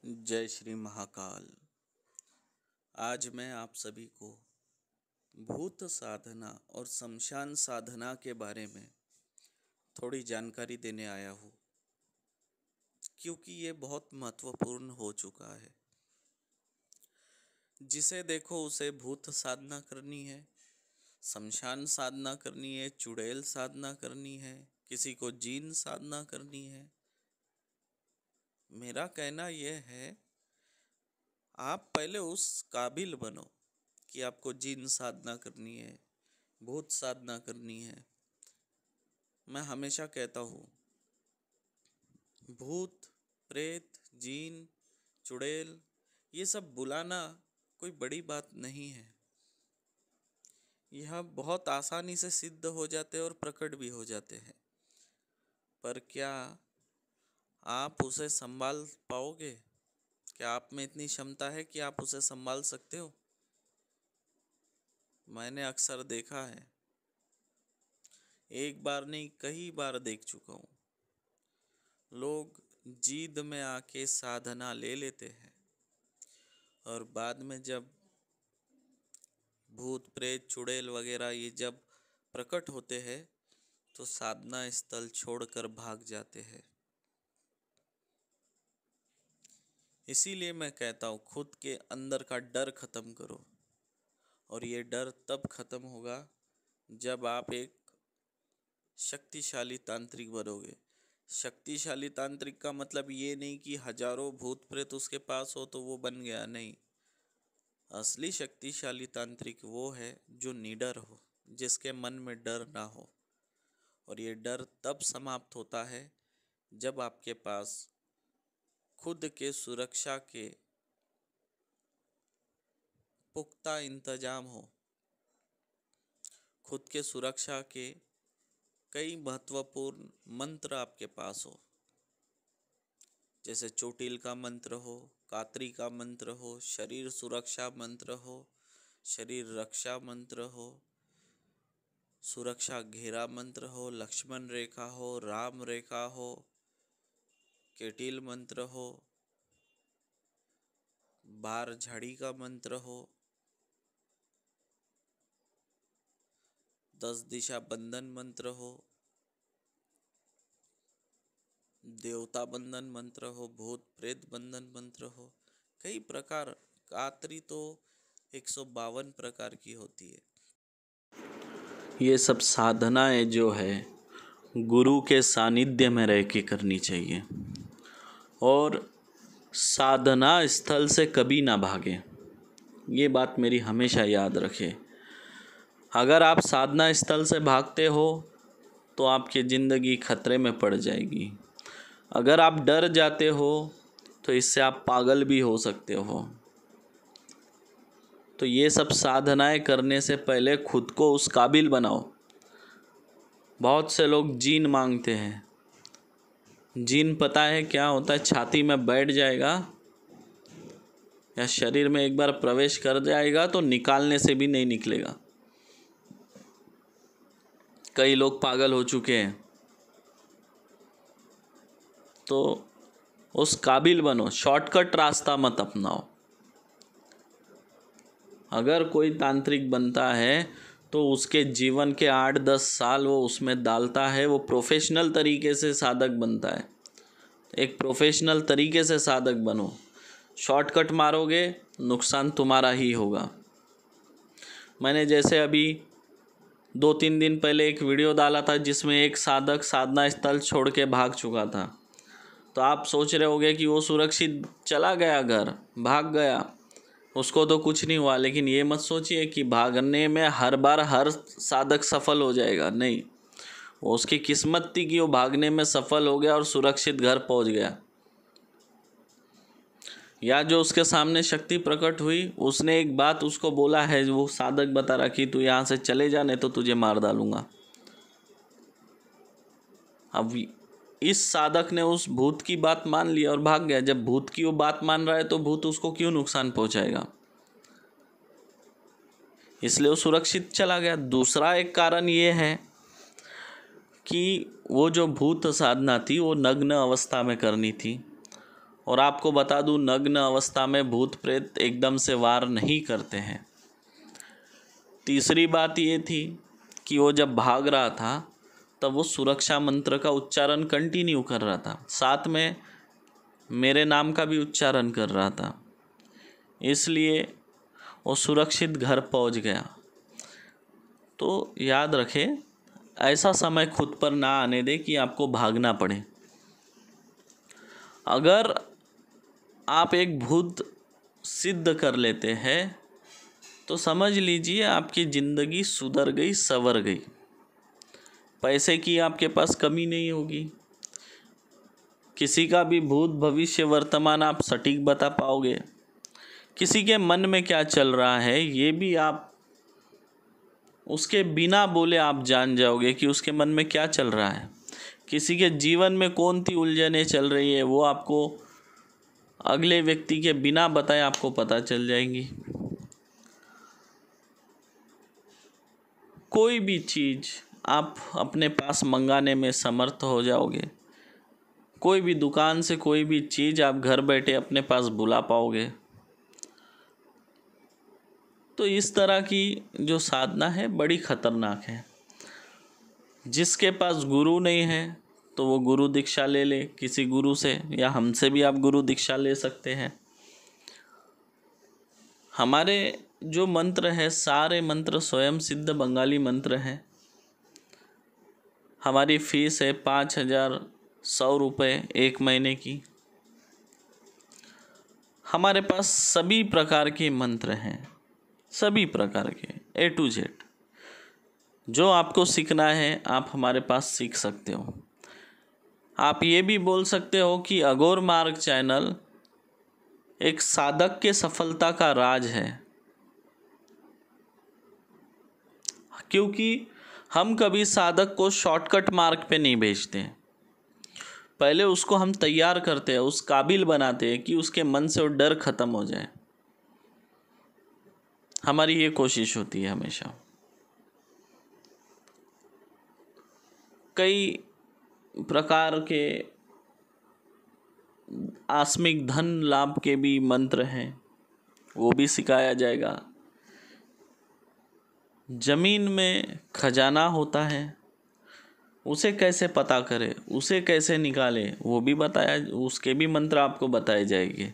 जय श्री महाकाल। आज मैं आप सभी को भूत साधना और शमशान साधना के बारे में थोड़ी जानकारी देने आया हूँ, क्योंकि ये बहुत महत्वपूर्ण हो चुका है। जिसे देखो उसे भूत साधना करनी है, शमशान साधना करनी है, चुड़ैल साधना करनी है, किसी को जीन साधना करनी है। मेरा कहना यह है, आप पहले उस काबिल बनो कि आपको जिन साधना करनी है, भूत साधना करनी है। मैं हमेशा कहता हूँ, भूत, प्रेत, जीन, चुड़ैल ये सब बुलाना कोई बड़ी बात नहीं है। यह बहुत आसानी से सिद्ध हो जाते और प्रकट भी हो जाते हैं। पर क्या आप उसे संभाल पाओगे? क्या आप में इतनी क्षमता है कि आप उसे संभाल सकते हो? मैंने अक्सर देखा है, एक बार नहीं कई बार देख चुका हूँ। लोग जिद में आके साधना ले लेते हैं और बाद में जब भूत प्रेत चुड़ैल वगैरह ये जब प्रकट होते हैं तो साधना स्थल छोड़कर भाग जाते हैं। इसीलिए मैं कहता हूँ, खुद के अंदर का डर खत्म करो। और ये डर तब खत्म होगा जब आप एक शक्तिशाली तांत्रिक बनोगे। शक्तिशाली तांत्रिक का मतलब ये नहीं कि हजारों भूत प्रेत उसके पास हो तो वो बन गया, नहीं। असली शक्तिशाली तांत्रिक वो है जो निडर हो, जिसके मन में डर ना हो। और ये डर तब समाप्त होता है जब आपके पास खुद के सुरक्षा के पुख्ता इंतजाम हो, खुद के सुरक्षा के कई महत्वपूर्ण मंत्र आपके पास हो। जैसे चोटिल का मंत्र हो, कात्री का मंत्र हो, शरीर सुरक्षा मंत्र हो, शरीर रक्षा मंत्र हो, सुरक्षा घेरा मंत्र हो, लक्ष्मण रेखा हो, राम रेखा हो, केटिल मंत्र हो, बार झाड़ी का मंत्र हो, 10 दिशा बंधन मंत्र हो, देवता बंधन मंत्र हो, भूत प्रेत बंधन मंत्र हो। कई प्रकार, कात्री तो 152 प्रकार की होती है। ये सब साधनाएं जो है गुरु के सानिध्य में रह के करनी चाहिए और साधना स्थल से कभी ना भागे। ये बात मेरी हमेशा याद रखे। अगर आप साधना स्थल से भागते हो तो आपकी ज़िंदगी खतरे में पड़ जाएगी। अगर आप डर जाते हो तो इससे आप पागल भी हो सकते हो। तो ये सब साधनाएं करने से पहले खुद को उस काबिल बनाओ। बहुत से लोग जीन मांगते हैं। जीन पता है क्या होता है? छाती में बैठ जाएगा या शरीर में एक बार प्रवेश कर जाएगा तो निकालने से भी नहीं निकलेगा। कई लोग पागल हो चुके हैं। तो उस काबिल बनो, शॉर्टकट रास्ता मत अपनाओ। अगर कोई तांत्रिक बनता है तो उसके जीवन के 8-10 साल वो उसमें डालता है। वो प्रोफेशनल तरीके से साधक बनता है। एक प्रोफेशनल तरीके से साधक बनो। शॉर्टकट मारोगे, नुकसान तुम्हारा ही होगा। मैंने जैसे अभी 2-3 दिन पहले एक वीडियो डाला था जिसमें एक साधक साधना स्थल छोड़ के भाग चुका था। तो आप सोच रहे होगे कि वो सुरक्षित चला गया, घर भाग गया, उसको तो कुछ नहीं हुआ। लेकिन ये मत सोचिए कि भागने में हर बार हर साधक सफल हो जाएगा, नहीं। वो उसकी किस्मत थी कि वो भागने में सफल हो गया और सुरक्षित घर पहुंच गया। या जो उसके सामने शक्ति प्रकट हुई, उसने एक बात उसको बोला है, वो साधक बता रहा कि तू यहाँ से चले जा नहीं तो तुझे मार डालूंगा। अब इस साधक ने उस भूत की बात मान ली और भाग गया। जब भूत की वो बात मान रहा है तो भूत उसको क्यों नुकसान पहुंचाएगा? इसलिए वो सुरक्षित चला गया। दूसरा एक कारण ये है कि वो जो भूत साधना थी वो नग्न अवस्था में करनी थी और आपको बता दूं, नग्न अवस्था में भूत प्रेत एकदम से वार नहीं करते हैं। तीसरी बात ये थी कि वो जब भाग रहा था तब वो सुरक्षा मंत्र का उच्चारण कंटिन्यू कर रहा था, साथ में मेरे नाम का भी उच्चारण कर रहा था, इसलिए वो सुरक्षित घर पहुंच गया। तो याद रखें, ऐसा समय खुद पर ना आने दे कि आपको भागना पड़े। अगर आप एक भूत सिद्ध कर लेते हैं तो समझ लीजिए आपकी ज़िंदगी सुधर गई, संवर गई। पैसे की आपके पास कमी नहीं होगी, किसी का भी भूत भविष्य वर्तमान आप सटीक बता पाओगे, किसी के मन में क्या चल रहा है ये भी आप उसके बिना बोले आप जान जाओगे कि उसके मन में क्या चल रहा है। किसी के जीवन में कौन सी उलझनें चल रही है वो आपको अगले व्यक्ति के बिना बताए आपको पता चल जाएंगी। कोई भी चीज़ आप अपने पास मंगाने में समर्थ हो जाओगे, कोई भी दुकान से कोई भी चीज़ आप घर बैठे अपने पास बुला पाओगे। तो इस तरह की जो साधना है बड़ी खतरनाक है। जिसके पास गुरु नहीं है तो वो गुरु दीक्षा ले ले किसी गुरु से, या हमसे भी आप गुरु दीक्षा ले सकते हैं। हमारे जो मंत्र है सारे मंत्र स्वयं सिद्ध बंगाली मंत्र हैं। हमारी फीस है 5,100 रुपये 1 महीने की। हमारे पास सभी प्रकार के मंत्र हैं, सभी प्रकार के A to Z। जो आपको सीखना है आप हमारे पास सीख सकते हो। आप ये भी बोल सकते हो कि अघोर मार्ग चैनल एक साधक के सफलता का राज है, क्योंकि हम कभी साधक को शॉर्टकट मार्ग पे नहीं भेजते। पहले उसको हम तैयार करते हैं, उस काबिल बनाते हैं कि उसके मन से वो डर खत्म हो जाए। हमारी ये कोशिश होती है हमेशा। कई प्रकार के आस्मिक धन लाभ के भी मंत्र हैं, वो भी सिखाया जाएगा। जमीन में खजाना होता है, उसे कैसे पता करें, उसे कैसे निकालें, वो भी बताया, उसके भी मंत्र आपको बताए जाएंगे।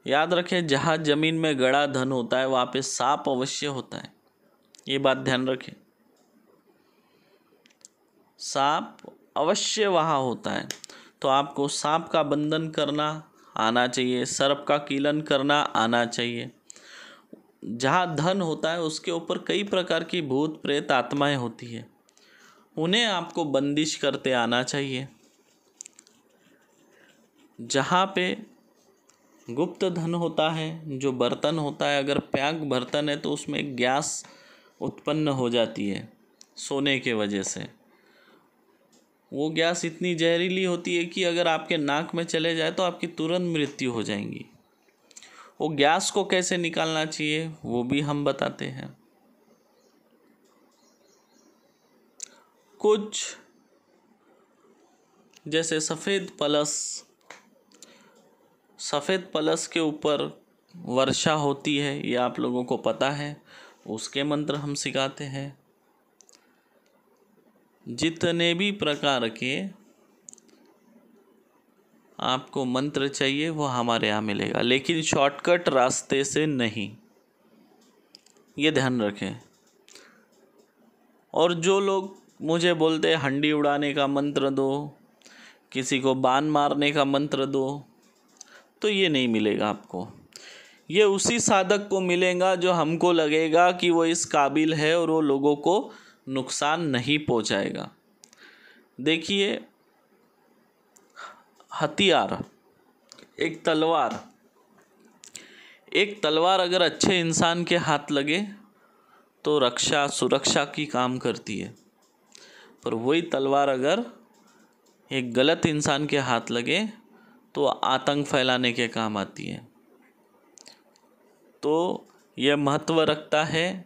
याद रखें, जहाँ जमीन में गड़ा धन होता है वहाँ पे सांप अवश्य होता है, ये बात ध्यान रखें। सांप अवश्य वहाँ होता है, तो आपको सांप का बंधन करना आना चाहिए, सर्प का कीलन करना आना चाहिए। जहाँ धन होता है उसके ऊपर कई प्रकार की भूत प्रेत आत्माएं होती है, उन्हें आपको बंदिश करते आना चाहिए। जहाँ पे गुप्त धन होता है, जो बर्तन होता है, अगर पैक बर्तन है तो उसमें गैस उत्पन्न हो जाती है सोने के वजह से। वो गैस इतनी जहरीली होती है कि अगर आपके नाक में चले जाए तो आपकी तुरंत मृत्यु हो जाएगी। वो गैस को कैसे निकालना चाहिए वो भी हम बताते हैं। कुछ जैसे सफ़ेद पलस के ऊपर वर्षा होती है, ये आप लोगों को पता है, उसके मंत्र हम सिखाते हैं। जितने भी प्रकार के आपको मंत्र चाहिए वो हमारे यहाँ मिलेगा, लेकिन शॉर्टकट रास्ते से नहीं, ये ध्यान रखें। और जो लोग मुझे बोलते हैं हंडी उड़ाने का मंत्र दो, किसी को बाण मारने का मंत्र दो, तो ये नहीं मिलेगा आपको। ये उसी साधक को मिलेगा जो हमको लगेगा कि वो इस काबिल है और वो लोगों को नुकसान नहीं पहुंचाएगा। देखिए, हथियार, एक तलवार अगर अच्छे इंसान के हाथ लगे तो रक्षा सुरक्षा की काम करती है, पर वही तलवार अगर एक गलत इंसान के हाथ लगे तो आतंक फैलाने के काम आती है। तो यह महत्व रखता है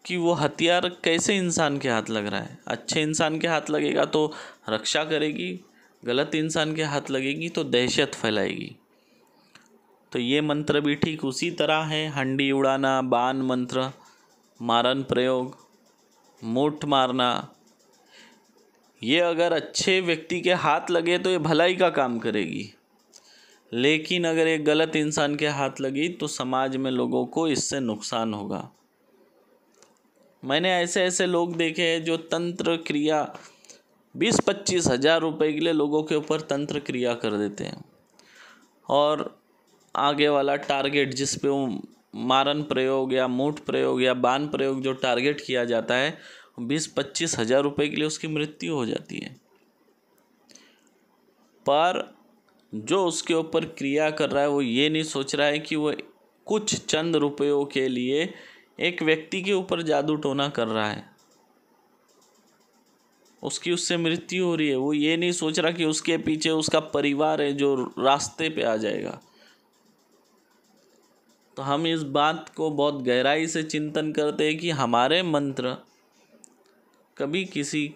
कि वो हथियार कैसे इंसान के हाथ लग रहा है। अच्छे इंसान के हाथ लगेगा तो रक्षा करेगी, गलत इंसान के हाथ लगेगी तो दहशत फैलाएगी। तो ये मंत्र भी ठीक उसी तरह है। हंडी उड़ाना, बाण मंत्र, मारन प्रयोग, मूठ मारना, ये अगर अच्छे व्यक्ति के हाथ लगे तो ये भलाई का काम करेगी, लेकिन अगर एक गलत इंसान के हाथ लगी तो समाज में लोगों को इससे नुकसान होगा। मैंने ऐसे ऐसे लोग देखे हैं जो तंत्र क्रिया 20-25 हज़ार रुपये के लिए लोगों के ऊपर तंत्र क्रिया कर देते हैं, और आगे वाला टारगेट जिस पे वो मारन प्रयोग या मूठ प्रयोग या बाण प्रयोग जो टारगेट किया जाता है, 20-25 हज़ार रुपये के लिए उसकी मृत्यु हो जाती है। पर जो उसके ऊपर क्रिया कर रहा है वो ये नहीं सोच रहा है कि वो कुछ चंद रुपयों के लिए एक व्यक्ति के ऊपर जादू टोना कर रहा है, उसकी उससे मृत्यु हो रही है। वो ये नहीं सोच रहा कि उसके पीछे उसका परिवार है जो रास्ते पे आ जाएगा। तो हम इस बात को बहुत गहराई से चिंतन करते हैं कि हमारे मंत्र कभी किसी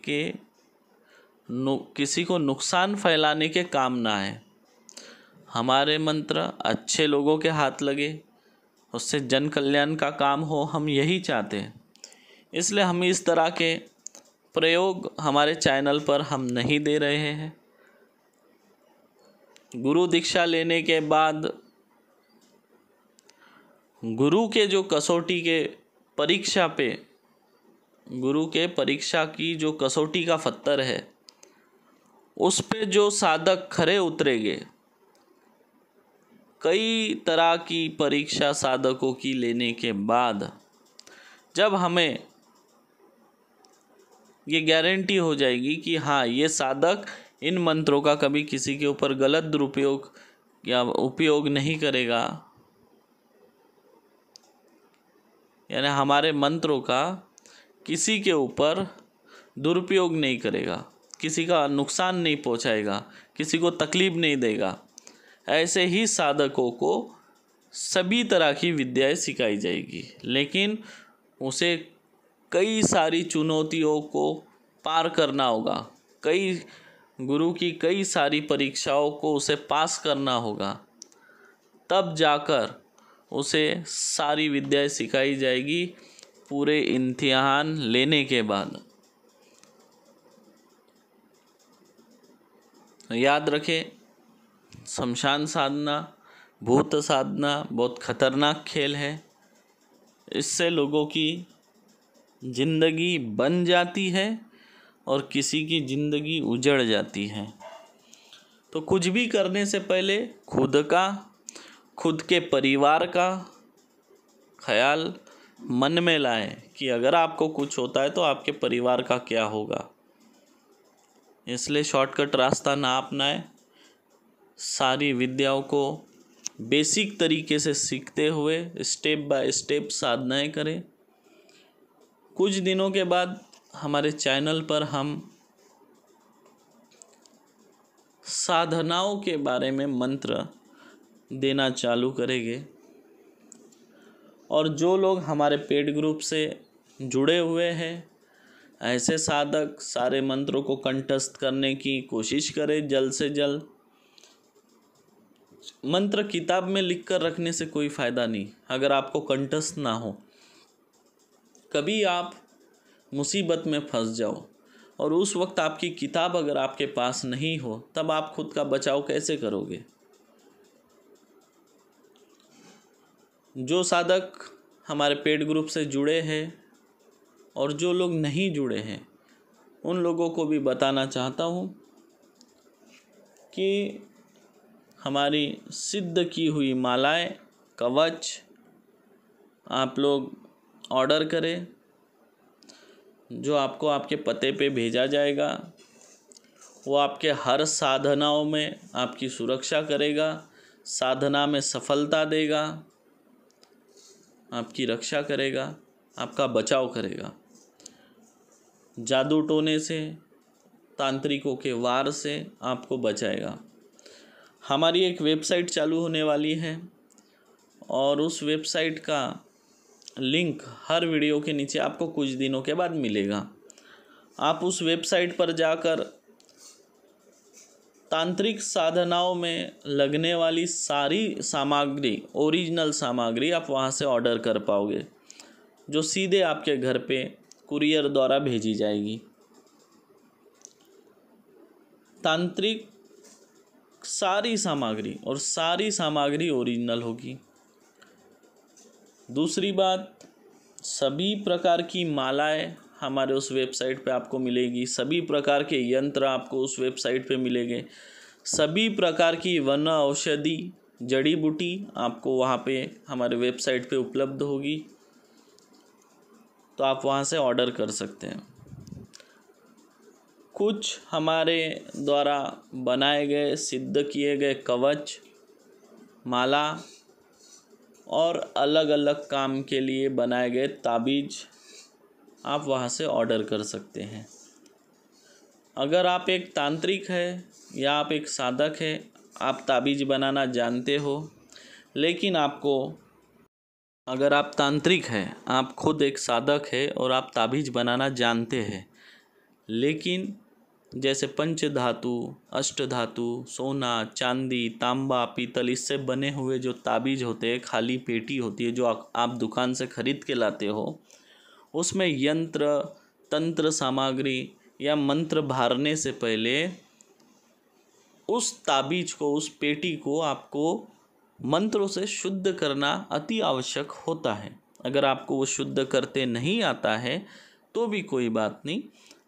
को नुकसान फैलाने के काम ना आए। हमारे मंत्र अच्छे लोगों के हाथ लगे, उससे जन कल्याण का काम हो, हम यही चाहते हैं। इसलिए हम इस तरह के प्रयोग हमारे चैनल पर हम नहीं दे रहे हैं। गुरु दीक्षा लेने के बाद गुरु के जो कसौटी के परीक्षा पे, गुरु के परीक्षा की जो कसौटी का पत्थर है, उस पे जो साधक खरे उतरेंगे, कई तरह की परीक्षा साधकों की लेने के बाद जब हमें ये गारंटी हो जाएगी कि हाँ, ये साधक इन मंत्रों का कभी किसी के ऊपर गलत दुरुपयोग या उपयोग नहीं करेगा, यानी हमारे मंत्रों का किसी के ऊपर दुरुपयोग नहीं करेगा, किसी का नुकसान नहीं पहुंचाएगा, किसी को तकलीफ नहीं देगा, ऐसे ही साधकों को सभी तरह की विद्याएं सिखाई जाएगी। लेकिन उसे कई सारी चुनौतियों को पार करना होगा, गुरु की कई सारी परीक्षाओं को उसे पास करना होगा, तब जाकर उसे सारी विद्याएं सिखाई जाएगी पूरे इम्तिहान लेने के बाद। याद रखें, शमशान साधना, भूत साधना बहुत खतरनाक खेल है। इससे लोगों की जिंदगी बन जाती है और किसी की ज़िंदगी उजड़ जाती है। तो कुछ भी करने से पहले खुद के परिवार का ख्याल मन में लाएं कि अगर आपको कुछ होता है तो आपके परिवार का क्या होगा। इसलिए शॉर्टकट रास्ता ना अपनाएं, सारी विद्याओं को बेसिक तरीके से सीखते हुए स्टेप बाय स्टेप साधनाएं करें। कुछ दिनों के बाद हमारे चैनल पर हम साधनाओं के बारे में मंत्र देना चालू करेंगे, और जो लोग हमारे पेड ग्रुप से जुड़े हुए हैं, ऐसे साधक सारे मंत्रों को कंठस्थ करने की कोशिश करें जल्द से जल्द। मंत्र किताब में लिख कर रखने से कोई फ़ायदा नहीं अगर आपको कंठस्थ ना हो। कभी आप मुसीबत में फंस जाओ और उस वक्त आपकी किताब अगर आपके पास नहीं हो, तब आप खुद का बचाव कैसे करोगे। जो साधक हमारे पेड ग्रुप से जुड़े हैं और जो लोग नहीं जुड़े हैं, उन लोगों को भी बताना चाहता हूँ कि हमारी सिद्ध की हुई मालाएं, कवच आप लोग ऑर्डर करें, जो आपको आपके पते पे भेजा जाएगा। वो आपके हर साधनाओं में आपकी सुरक्षा करेगा, साधना में सफलता देगा, आपकी रक्षा करेगा, आपका बचाव करेगा, जादू टोने से, तांत्रिकों के वार से आपको बचाएगा। हमारी एक वेबसाइट चालू होने वाली है और उस वेबसाइट का लिंक हर वीडियो के नीचे आपको कुछ दिनों के बाद मिलेगा। आप उस वेबसाइट पर जाकर तांत्रिक साधनाओं में लगने वाली सारी सामग्री, ओरिजिनल सामग्री आप वहाँ से ऑर्डर कर पाओगे, जो सीधे आपके घर पे कुरियर द्वारा भेजी जाएगी। तांत्रिक सारी सामग्री, और सारी सामग्री ओरिजिनल होगी। दूसरी बात, सभी प्रकार की मालाएं हमारे उस वेबसाइट पे आपको मिलेगी, सभी प्रकार के यंत्र आपको उस वेबसाइट पे मिलेंगे, सभी प्रकार की वन औषधि जड़ी बूटी आपको वहाँ पे हमारे वेबसाइट पे उपलब्ध होगी, तो आप वहाँ से ऑर्डर कर सकते हैं। कुछ हमारे द्वारा बनाए गए, सिद्ध किए गए कवच, माला और अलग अलग काम के लिए बनाए गए ताबीज आप वहाँ से ऑर्डर कर सकते हैं। अगर आप एक तांत्रिक है या आप एक साधक है, आप ताबीज बनाना जानते हो, लेकिन आपको, अगर आप तांत्रिक हैं, आप खुद एक साधक है और आप ताबीज बनाना जानते हैं, लेकिन जैसे पंच धातु, अष्ट धातु, सोना, चांदी, तांबा, पीतल, इससे बने हुए जो ताबीज होते हैं, खाली पेटी होती है जो आप दुकान से खरीद के लाते हो, उसमें यंत्र तंत्र सामग्री या मंत्र भरने से पहले उस ताबीज को, उस पेटी को आपको मंत्रों से शुद्ध करना अति आवश्यक होता है। अगर आपको वो शुद्ध करते नहीं आता है तो भी कोई बात नहीं,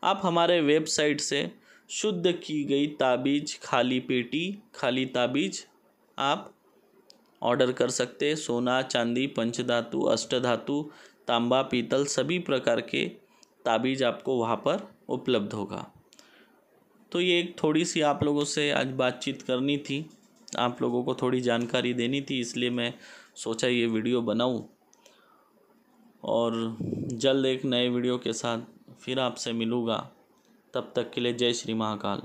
आप हमारे वेबसाइट से शुद्ध की गई ताबीज, खाली पेटी, खाली ताबीज आप ऑर्डर कर सकते हैं। सोना, चांदी, पंचधातु, अष्टधातु, तांबा, पीतल, सभी प्रकार के ताबीज आपको वहाँ पर उपलब्ध होगा। तो ये एक थोड़ी सी आप लोगों से आज बातचीत करनी थी, आप लोगों को थोड़ी जानकारी देनी थी, इसलिए मैं सोचा ये वीडियो बनाऊं। और जल्द एक नए वीडियो के साथ फिर आपसे मिलूँगा। तब तक के लिए जय श्री महाकाल।